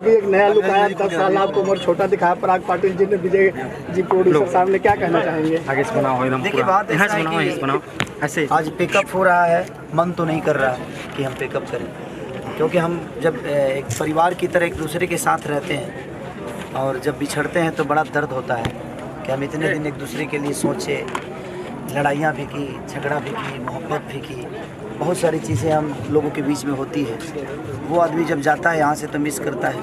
एक नया लुक आया, 10 साल आपको उम्र छोटा दिखाया पराग पाटिल जी ने, विजय जी प्रोड्यूसर साहब ने, क्या कहना चाहेंगे? आगे से बनाओ एकदम। देखिए बात ऐसा है कि ऐसे आज पिकअप हो रहा है, मन तो नहीं कर रहा कि हम पिकअप करें, क्योंकि हम जब एक परिवार की तरह एक दूसरे के साथ रहते हैं और जब बिछड़ते हैं तो बड़ा दर्द होता है कि हम इतने दिन एक दूसरे के लिए सोचे, लड़ाइयाँ भी की, झगड़ा भी की, मोहब्बत भी की, बहुत सारी चीज़ें हम लोगों के बीच में होती है। वो आदमी जब जाता है यहाँ से तो मिस करता है,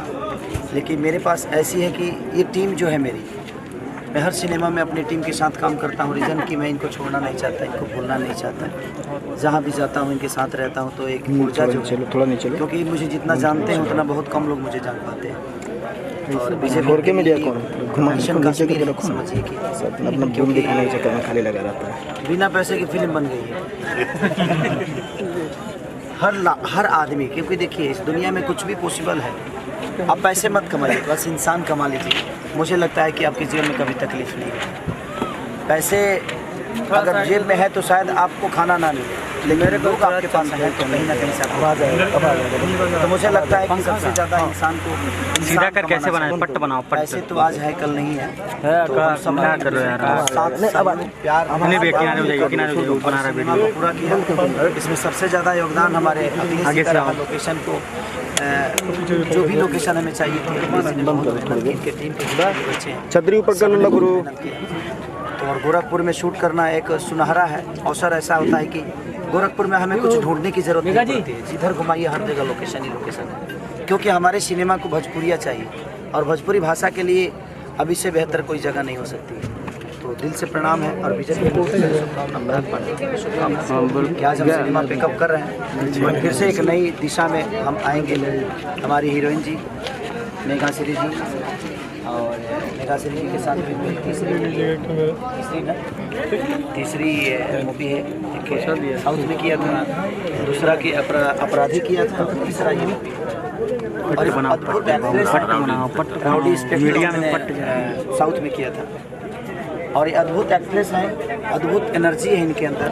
लेकिन मेरे पास ऐसी है कि ये टीम जो है मेरी, मैं हर सिनेमा में अपनी टीम के साथ काम करता हूँ। रीज़न कि मैं इनको छोड़ना नहीं चाहता, इनको भूलना नहीं चाहता, जहाँ भी जाता हूँ इनके साथ रहता हूँ। तो एक ऊर्जा जो है, क्योंकि मुझे जितना जानते हैं उतना बहुत कम लोग मुझे जान पाते हैं। और बीजेपी मीडिया समझिए कि खाली लगा रहता है, बिना पैसे की फिल्म बन गई है। हर आदमी, क्योंकि देखिए इस दुनिया में कुछ भी पॉसिबल है। आप पैसे मत कमाइए, बस इंसान कमा लीजिए। मुझे लगता है कि आपके जीवन में कभी तकलीफ नहीं है। पैसे अगर जेब में है तो शायद आपको खाना ना मिले, लेकिन लोग आपके पास है तो कहीं ना कहीं से आपको आ जाएगा। तो मुझे लगता है कि सबसे ज़्यादा इंसान को सीधा कर कैसे बनाए, पट्ट बनाओ। पैसे तो आज है कल नहीं है, तो हम सब कर रहे हैं प्यार पूरा किया। इसमें सबसे ज़्यादा योगदान हमारे आगे से लोकेशन को, जो भी लोकेशन हमें चाहिए थी, छतरी ऊपर कर लो गुरु। तो और गोरखपुर में शूट करना एक सुनहरा है अवसर। ऐसा होता है कि गोरखपुर में हमें कुछ ढूंढने की जरूरत नहीं पड़ती है, जिधर घुमाइए हर जगह लोकेशन ही लोकेशन है, क्योंकि हमारे सिनेमा को भोजपुरिया चाहिए और भोजपुरी भाषा के लिए अब इससे बेहतर कोई जगह नहीं हो सकती है। तो दिल से प्रणाम है और बीजेपी को शुभकामना कि आज हम सिनेमा पिकअप कर रहे हैं और फिर से एक नई दिशा में हम आएंगे। हमारी हीरोइन जी मेघा श्री जी, और मेघा श्री जी के साथ भी तीसरी मूवी है, एक साउथ में किया था, दूसरा की अपराधी किया था, तीसरा ये मूवी और अद्भुत साउथ में किया था। और ये अद्भुत एक्ट्रेस हैं, अद्भुत एनर्जी है इनके अंदर,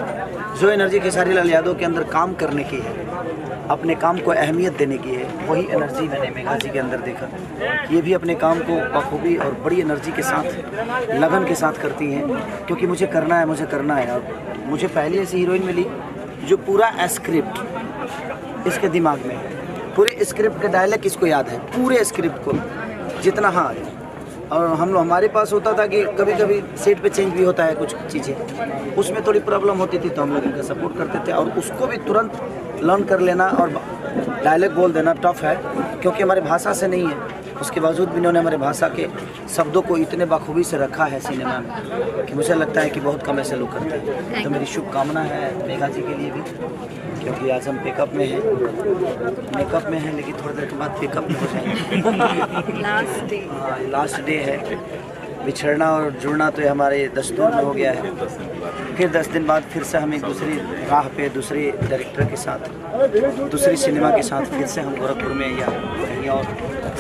जो एनर्जी खेसारी लाल यादव के अंदर काम करने की है, अपने काम को अहमियत देने की है, वही एनर्जी मैंने मेघा जी के अंदर देखा। ये भी अपने काम को बखूबी और बड़ी एनर्जी के साथ, लगन के साथ करती हैं, क्योंकि मुझे करना है, मुझे करना है। और मुझे पहली ऐसी हीरोइन मिली जो पूरा स्क्रिप्ट इसके दिमाग में है, पूरे स्क्रिप्ट के डायलॉग इसको याद है, पूरे स्क्रिप्ट को जितना। हाँ, और हमारे पास होता था कि कभी कभी सेट पे चेंज भी होता है कुछ चीज़ें, उसमें थोड़ी प्रॉब्लम होती थी तो हम लोग उनका सपोर्ट करते थे, और उसको भी तुरंत लर्न कर लेना और डायलॉग बोल देना टफ है, क्योंकि हमारे भाषा से नहीं है। उसके बावजूद भी इन्होंने हमारे भाषा के शब्दों को इतने बखूबी से रखा है सिनेमा में कि मुझे लगता है कि बहुत कम ऐसे लोग करते हैं। तो मेरी शुभकामना है मेघा जी के लिए भी, क्योंकि आज हम पिकअप में हैं, मेकअप में हैं, लेकिन थोड़ी देर के बाद पिकअप में हो जाएंगे। लास्ट डे है। बिछड़ना और जुड़ना तो हमारे दस्तूर में हो गया है। फिर 10 दिन बाद फिर से हम एक दूसरी राह पे, दूसरे डायरेक्टर के साथ, दूसरी सिनेमा के साथ फिर से हम गोरखपुर में या कहीं और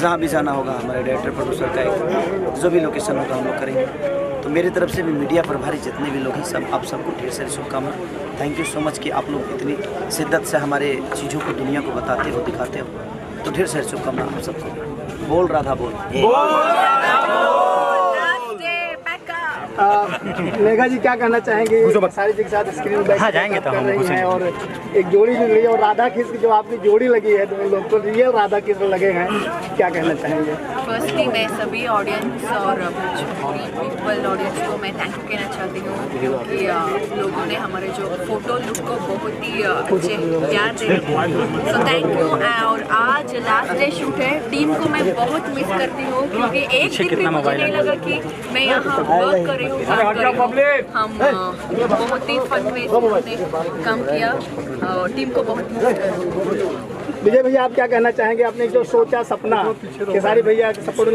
जहाँ भी जाना होगा, हमारे डायरेक्टर प्रोड्यूसर का एक जो भी लोकेशन होगा हम लोग करेंगे। तो मेरी तरफ से भी मीडिया प्रभारी जितने भी लोग हैं, सब आप सबको ढेर सारी शुभकामना। थैंक यू सो मच कि आप लोग इतनी शिद्दत से हमारे चीज़ों को दुनिया को बताते हो, दिखाते हो। तो ढेर सारी शुभकामना आप सबको। बोल राधा बोल। मेघा जी क्या कहना चाहेंगे? सारी जी के साथ स्क्रीन बैक जाएंगे तो हम रही हैं और एक जोड़ी भी ली, और राधा कृष्ण जो आपकी जोड़ी लगी है, तो लोग तो रियल राधा कृष्ण लगे हैं, क्या कहना चाहेंगे? फर्स्टली मैं सभी ऑडियंस और भोजपुरी पीपल ऑडियंस को मैं थैंक यू कहना चाहती हूँ, क्योंकि लोगों ने हमारे जो फोटो लुक को बहुत ही अच्छे प्यार दे रहे, सो थैंक यू। और आज लास्ट डे शूट है, टीम को मैं बहुत मिस करती हूँ, क्योंकि एक दिन भी मुझे नहीं लगा कि मैं यहाँ वर्क कर रही हूँ, हम बहुत ही फन में काम किया और टीम को बहुत मिस कर रही हूँ। विजय भैया आप क्या कहना चाहेंगे? आपने जो सोचा सपना, खेसारी भैया सपोर्ट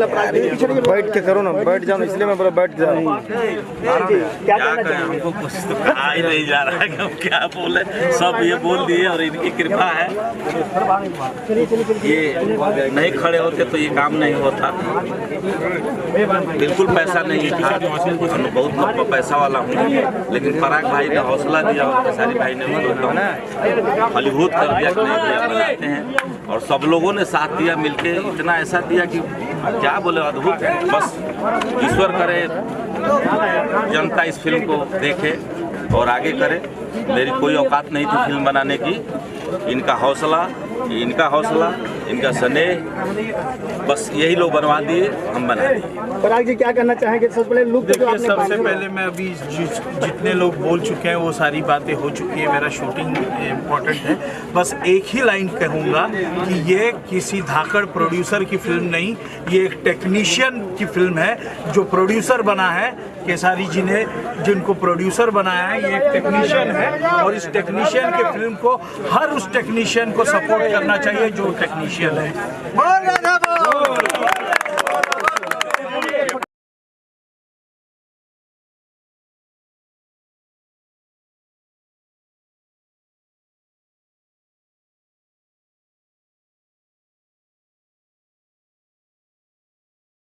बैठ के करो ना, बैठ जाओ, इसलिए मैं बोला बैठ जाओ। क्या कहना चाहेंगे? आ ही नहीं जा रहा है कि हम क्या बोले, सब ये बोल दिए और इनकी कृपा है। ये नहीं खड़े होते तो ये काम नहीं होता। बिल्कुल पैसा नहीं था, हम बहुत पैसा वाला हूँ, लेकिन पराग भाई ने हौसला दिया और खेसारी भाई ने हॉलीवुड कर दिया कि नहीं बनाते हैं। और सब लोगों ने साथ दिया मिलके, इतना ऐसा दिया कि क्या बोले, अद्भुत है। बस ईश्वर करे जनता इस फिल्म को देखे और आगे करे। मेरी कोई औकात नहीं थी फिल्म बनाने की, इनका हौसला, इनका स्नेह, बस यही लोग बनवा दिए, हम बना दिए। पराग जी क्या कहना चाहेंगे? सबसे पहले लुक जो देखिए, आपने सबसे बांधा- पहले मैं अभी जितने लोग बोल चुके हैं वो सारी बातें हो चुकी है। मेरा शूटिंग इम्पोर्टेंट है। बस एक ही लाइन कहूँगा कि ये किसी धाकड़ प्रोड्यूसर की फिल्म नहीं, ये एक टेक्नीशियन की फिल्म है। जो प्रोड्यूसर बना है केसारी जी ने, जिनको प्रोड्यूसर बनाया है, ये एक टेक्नीशियन है और इस टेक्नीशियन के फिल्म को हर उस टेक्नीशियन को सपोर्ट करना चाहिए जो टेक्नीशियन है।